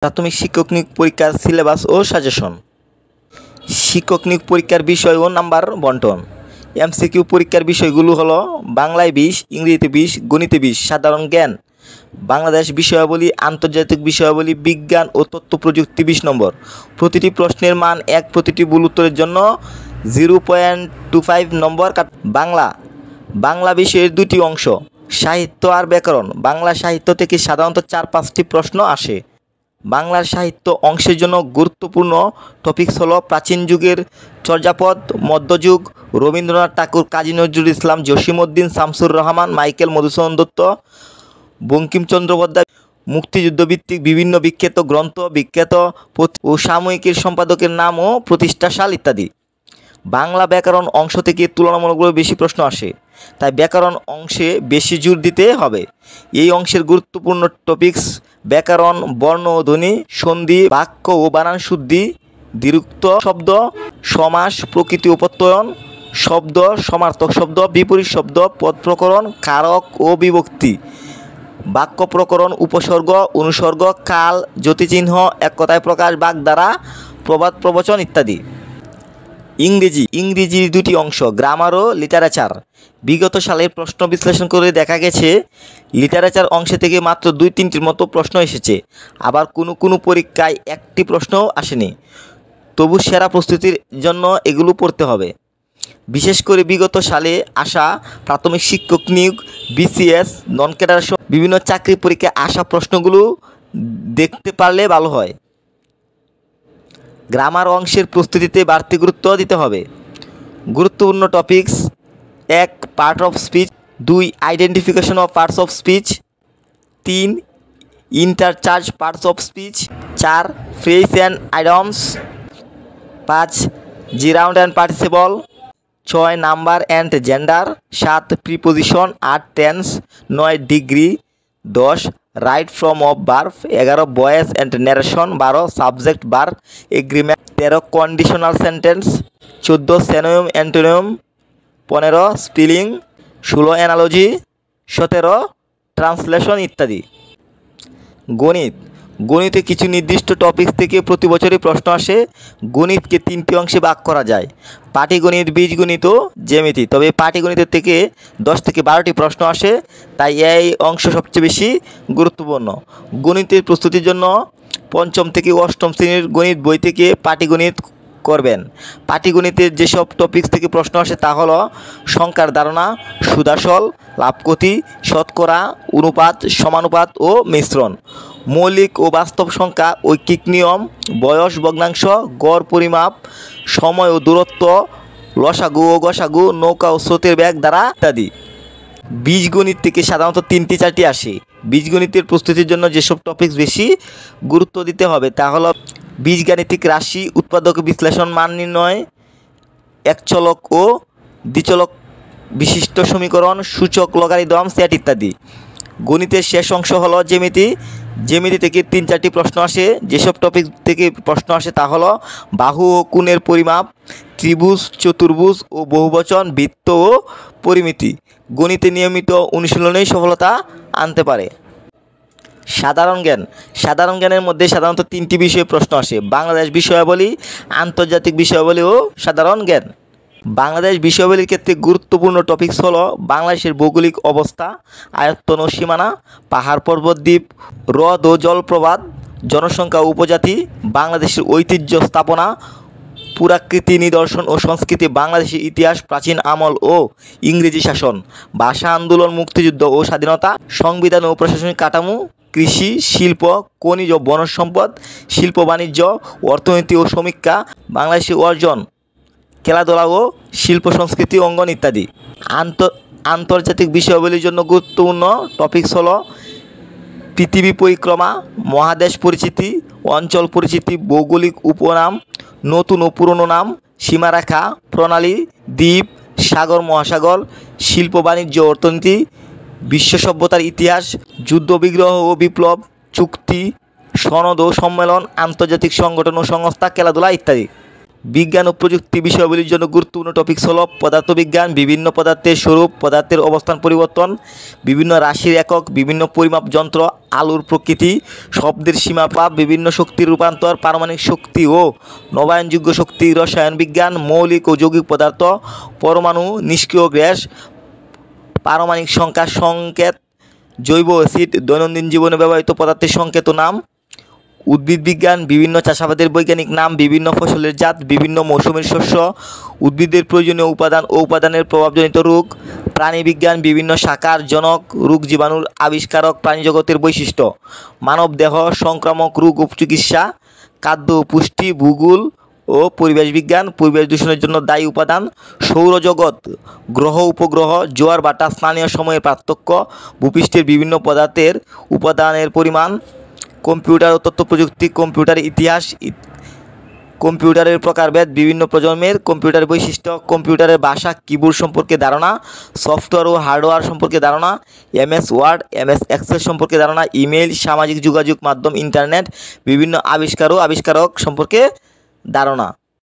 প্রাথমিক শিক্ষক নিয়োগ পরীক্ষার সিলেবাস ও সাজেশন। শিক্ষক নিয়োগ পরীক্ষার বিষয় ও নাম্বার বন্টন। এমসিকিউ পরীক্ষার বিষয়গুলো হলো বাংলায় 20, ইংরেজিতে 20, গণিতে 20, সাধারণ জ্ঞান, বাংলাদেশ বিষয়াবলী, আন্তর্জাতিক বিষয়াবলী, বিজ্ঞান ও তথ্য প্রযুক্তি 20 নম্বর। প্রতিটি প্রশ্নের মান 1, প্রতিটি ভুল উত্তরের জন্য 0.25 নম্বর। বাংলা বিষয়ের দুটি অংশ, সাহিত্য আর ব্যাকরণ। বাংলা সাহিত্য থেকে সাধারণত 4-5টি প্রশ্ন আসে। বাংলার সাহিত্য অংশের জন্য গুরুত্বপূর্ণ টপিকস হলো প্রাচীন যুগের চর্যাপদ, মধ্যযুগ, রবীন্দ্রনাথ ঠাকুর, কাজী নজরুল ইসলাম, জসিমউদ্দিন, শামসুর রহমান, মাইকেল মধুসূদন দত্ত, বঙ্কিমচন্দ্র চট্টোপাধ্যায়, মুক্তিযুদ্ধভিত্তিক বিভিন্ন বিখ্যাত গ্রন্থ, বিখ্যাত ও সাময়িকীর সম্পাদকের নাম ও প্রতিষ্ঠা সাল ইত্যাদি। বাংলা ব্যাকরণ অংশ থেকে তুলনামূলকভাবে বেশি প্রশ্ন আসে, তাই ব্যাকরণ অংশে বেশি জোর দিতে হবে। এই অংশের গুরুত্বপূর্ণ টপিকস ব্যাকরণ, বর্ণ ও ধ্বনি, সন্ধি, বাক্য ও বানান শুদ্ধি, দ্বিরুক্ত শব্দ, সমাস, প্রকৃতি ও প্রত্যয়ন, শব্দ, সমার্থক শব্দ, বিপরীত শব্দ, পদ প্রকরণ, কারক ও বিভক্তি, বাক্য প্রকরণ, উপসর্গ, অনুসর্গ, কাল, যতিচিহ্ন, এক কথায় প্রকাশ, বাগধারা, প্রবাদ প্রবচন ইত্যাদি। ইংরেজির দুটি অংশ, গ্রামার ও লিটারেচার। বিগত সালের প্রশ্ন বিশ্লেষণ করে দেখা গেছে লিটারেচার অংশ থেকে মাত্র 2-3টির মতো প্রশ্ন এসেছে, আবার কোনো পরীক্ষায় একটি প্রশ্নও আসেনি। তবু সেরা প্রস্তুতির জন্য এগুলো পড়তে হবে। বিশেষ করে বিগত সালে আসা প্রাথমিক শিক্ষক নিয়োগ, বিসিএস, নন ক্যাডার সহ বিভিন্ন চাকরি পরীক্ষায় আসা প্রশ্নগুলো দেখতে পারলে ভালো হয়। গ্রামার অংশের প্রস্তুতিতে বাড়তি গুরুত্ব দিতে হবে। গুরুত্বপূর্ণ topics: 1. Part of speech, 2. Identification of parts of speech, 3. Interchange parts of speech, 4. Phrase and idioms, 5. Gerund and participle, 6. Number and gender, 7. Preposition, 8. Tense, 9. Degree, 10. Right form of verb, 11. Voice and narration, 12. Subject verb agreement, 13. Conditional sentence, 14. Synonym antonym, 15. Spelling, 16. Analogy, 17. Translation ইত্যাদি। গণিতে কিছু নির্দিষ্ট topics থেকে প্রতি বছরই প্রশ্ন আসে। গণিতকে 3টি অংশে ভাগ করা যায়: পাটিগণিত, বীজগণিত ও জ্যামিতি। তবে পাটিগণিতের থেকে 10 থেকে 12টি প্রশ্ন আসে, তাই এই অংশ সবচেয়ে বেশি গুরুত্বপূর্ণ। গণিতের প্রস্তুতির জন্য 5ম থেকে 8ম শ্রেণীর গণিত বই থেকে পাটিগণিত করবেন। পাটিগণিতের যেসব টপিকস থেকে প্রশ্ন আসে তা হলো সংখ্যার ধারণা, সুদাসল, লাভক্ষতি, শতকরা, অনুপাত, সমানুপাত ও মিশ্রণ, মৌলিক ও বাস্তব সংখ্যা, ঐকিক নিয়ম, বয়স, ভগ্নাংশ, গড় পরিমাপ, সময় ও দূরত্ব, লসাগু ও গসাগু, নৌকা ও স্রোতের বেগ দ্বারা ইত্যাদি। বীজগণিত থেকে সাধারণত 3-4টি আসে। বীজগণিতের প্রস্তুতির জন্য যেসব টপিকস বেশি গুরুত্ব দিতে হবে তা হলো বীজগাণিতিক রাশি, উৎপাদক বিশ্লেষণ, মান নির্ণয়, একচলক ও দ্বিচলক বিশিষ্ট সমীকরণ, সূচক, লগারিদম, সেট ইত্যাদি। গণিতের শেষ অংশ হলো জ্যামিতি থেকে 3-4টি প্রশ্ন আসে। যেসব টপিক থেকে প্রশ্ন আসে তা হলো বাহু ও কোণের পরিমাপ, ত্রিভুজ, চতুর্ভুজ ও বহুবচন, বৃত্ত ও পরিমিতি। গণিতে নিয়মিত অনুশীলনেই সফলতা আনতে পারে। সাধারণ জ্ঞানের মধ্যে সাধারণত 3টি বিষয়ে প্রশ্ন আসে: বাংলাদেশ বিষয়াবলী, আন্তর্জাতিক বিষয়াবলী ও সাধারণ জ্ঞান। বাংলাদেশ বিষয়াবলীর ক্ষেত্রে গুরুত্বপূর্ণ টপিকস হলো বাংলাদেশের ভৌগোলিক অবস্থা, আয়তন ও সীমানা, পাহাড় পর্বত দ্বীপ, হ্রদ ও জলপ্রপাত, জনসংখ্যা ও উপজাতি, বাংলাদেশের ঐতিহ্য, স্থাপনা, পুরাকৃতি, নিদর্শন ও সংস্কৃতি, বাংলাদেশের ইতিহাস, প্রাচীন আমল ও ইংরেজি শাসন, ভাষা আন্দোলন, মুক্তিযুদ্ধ ও স্বাধীনতা, সংবিধান ও প্রশাসনিক কাঠামো, কৃষি, শিল্প, খনিজ ও বনজ সম্পদ, শিল্প বাণিজ্য, অর্থনীতি ও সমীক্ষা, বাংলাদেশের অর্জন, খেলাধুলা ও শিল্প সংস্কৃতি অঙ্গন ইত্যাদি। আন্তর্জাতিক বিষয়াবলীর জন্য গুরুত্বপূর্ণ টপিকস হলো পৃথিবী পরিক্রমা, মহাদেশ পরিচিতি, অঞ্চল পরিচিতি, ভৌগোলিক উপনাম, নতুন ও পুরনো নাম, সীমারেখা, প্রণালী, দ্বীপ, সাগর, মহাসাগর, শিল্প বাণিজ্য, অর্থনীতি, বিশ্ব সভ্যতার ইতিহাস, যুদ্ধ বিগ্রহ ও বিপ্লব, চুক্তি, সনদ ও সম্মেলন, আন্তর্জাতিক সংগঠন ও সংস্থা, খেলাধুলা ইত্যাদি। বিজ্ঞান ও প্রযুক্তি বিষয়গুলির জন্য গুরুত্বপূর্ণ টপিকস হলো পদার্থবিজ্ঞান, বিভিন্ন পদার্থের স্বরূপ, পদার্থের অবস্থান পরিবর্তন, বিভিন্ন রাশির একক, বিভিন্ন পরিমাপ যন্ত্র, আলোর প্রকৃতি, শব্দের সীমাপাপ, বিভিন্ন শক্তির রূপান্তর, পারমাণবিক শক্তি ও নবায়নযোগ্য শক্তি, রসায়ন বিজ্ঞান, মৌলিক ও যৌগিক পদার্থ, পরমাণু, নিষ্ক্রিয় গ্যাস, পারমাণবিক সংখ্যা, সংকেত, জৈব অ্যাসিড, দৈনন্দিন জীবনে ব্যবহৃত পদার্থের সংকেত ও নাম, উদ্ভিদ বিজ্ঞান, বিভিন্ন চাষাবাদের বৈজ্ঞানিক নাম, বিভিন্ন ফসলের জাত, বিভিন্ন মৌসুমের শস্য, উদ্ভিদের প্রয়োজনীয় উপাদান ও উপাদানের প্রভাবজনিত রোগ, প্রাণী বিজ্ঞান, বিভিন্ন শাখার জনক, রোগ জীবাণুর আবিষ্কারক, প্রাণীজগতের বৈশিষ্ট্য, মানব দেহ, সংক্রামক রোগ ও চিকিৎসা, খাদ্য ও পুষ্টি, ভূগোল ও পরিবেশ বিজ্ঞান, পরিবেশ দূষণের জন্য দায়ী উপাদান, সৌরজগৎ, গ্রহ উপগ্রহ, জোয়ার ভাটা, স্থানীয় সময়ের পার্থক্য, ভূপৃষ্ঠের বিভিন্ন পদার্থের উপাদানের পরিমাণ, কম্পিউটার ও তথ্য প্রযুক্তি, কম্পিউটারের ইতিহাস, কম্পিউটারের প্রকারভেদ, বিভিন্ন প্রজন্মের কম্পিউটারের বৈশিষ্ট্য, কম্পিউটারের ভাষা, কিবোর্ড সম্পর্কে ধারণা, সফটওয়্যার ও হার্ডওয়্যার সম্পর্কে ধারণা, এমএস ওয়ার্ড, এমএস এক্সেল সম্পর্কে ধারণা, ইমেইল, সামাজিক যোগাযোগ মাধ্যম, ইন্টারনেট, বিভিন্ন আবিষ্কার ও আবিষ্কারক সম্পর্কে ধারণা।